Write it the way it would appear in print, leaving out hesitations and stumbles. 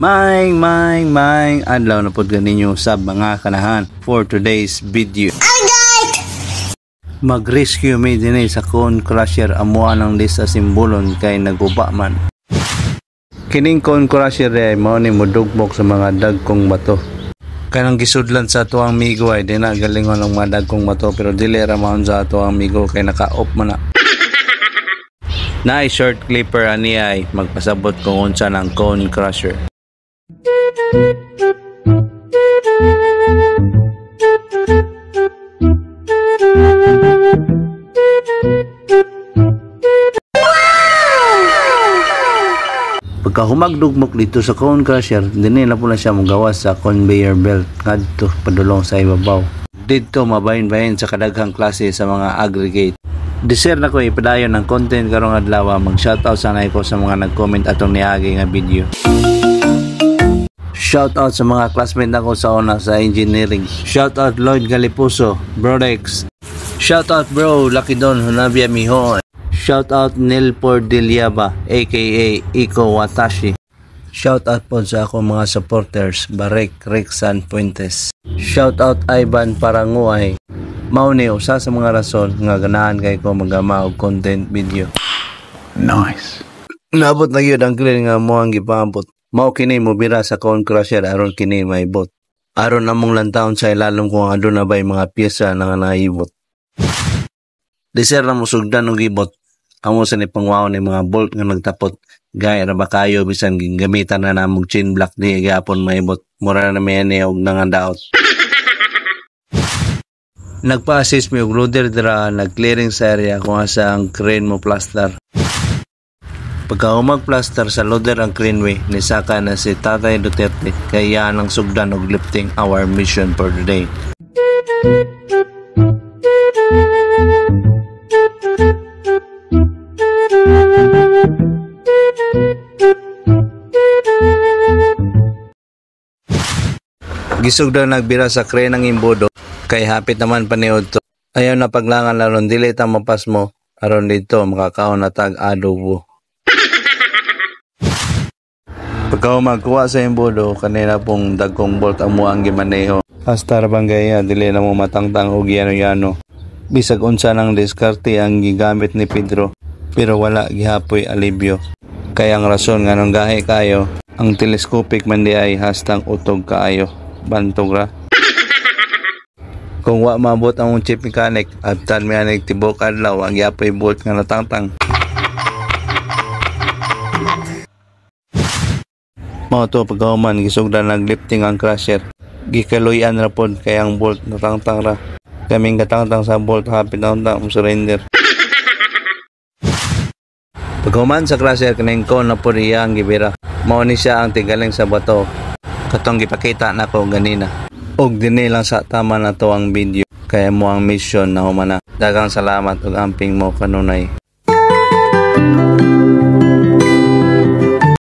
Maing adlaw na pod ganinyo sa mga kanahan for today's video. Mag-rescue me dinay sa cone crusher amuan ang list sa simbolon kay naguba man. Kining cone crusher ay mao ni modugmok sa mga dagkong bato. Kanang gisudlan sa tuang migo ay di na galingon ang mga dagkong bato pero dili ra maun sa tuang migo kay naka-off man na. Na short clipper ani ay magpasabot kung unsa ng cone crusher. Pagka humagdugmok dito sa cone crusher, dinhi na po na siya magawas sa conveyor belt ngadto padulong sa ibabaw. Dito mabahin-bahin sa kadaghang klase sa mga aggregate. Deser na ko ipadayon ng content karong adlaw. Mag-shoutout sanay ko sa mga nag-comment atong niagi nga video. Shoutout sa mga classmate nako sa una sa engineering. Shoutout Lloyd Galipuso, Brodex. Shoutout bro Lucky Don Hunabia Miho. Shoutout Neil Pordiliaba aka Iko Watashi. Shoutout po sa ako mga supporters Barek Rexan Puentes. Shoutout Ivan Paranguay. Mao ni usa sa mga rason nga ganahan kay ko magama og content video. Nice. Naabot na gyud ang clear nga mo ang gipaabot. Mao kini mobira sa cone crusher aron kini maibot. Aron namong lantawon sa ilalom kung aduna bay mga piyesa nga naibot. Deser na mo sugdan og ibot. Amo sa ni pangwaon ni mga bolt nga nagtapot. Gaya ra ba kayo bisan gingamitan na namong chain block di gyapon maibot. Mura na may ani og nangandaot. Nagpa-assist mi og loader dira nag-clearing sa area kung asa ang crane mo plaster. Pagka umag-plaster sa loader ang craneway, nisaka na si Tatay Duterte kaya ang sugdan og lifting our mission for today. Gisugdan nagbira sa crane ang imbodo kay hapit naman paniod to. Ayaw na paglangan laron dili ta mapas mo aron dito makakaon na tag adobo. Pagka magkuha sa imbodo kanina pong dagkong bolt amo ang gimaneho. Hasta ra banggaya dili na mo matangtang og yano-yano. Bisag unsa nang diskarte ang gigamit ni Pedro pero wala gihapoy alibyo. Kaya ang rason nga nung gahi kayo ang telescopic man di ay hastang utog kaayo. Bantog ra. Kung wa maabot ang chip mechanic at tan mi anig tibok adlaw ang yapoy bolt nga natangtang. Mao to pagkauman gisugdan naglifting ang crusher. Gikaluyan ra pod kay ang bolt natangtang ra. Kaming katangtang sa bolt hapit na ang surrender. Pagkauman sa crusher kaning cone na pod iya ang gibira. Mao ni siya ang tigaling sa bato. Katong gipakita nako ganina. Og dinhi lang sa tama na to ang video kaya mo ang mission na humana. Daghang salamat ug amping mo kanunay.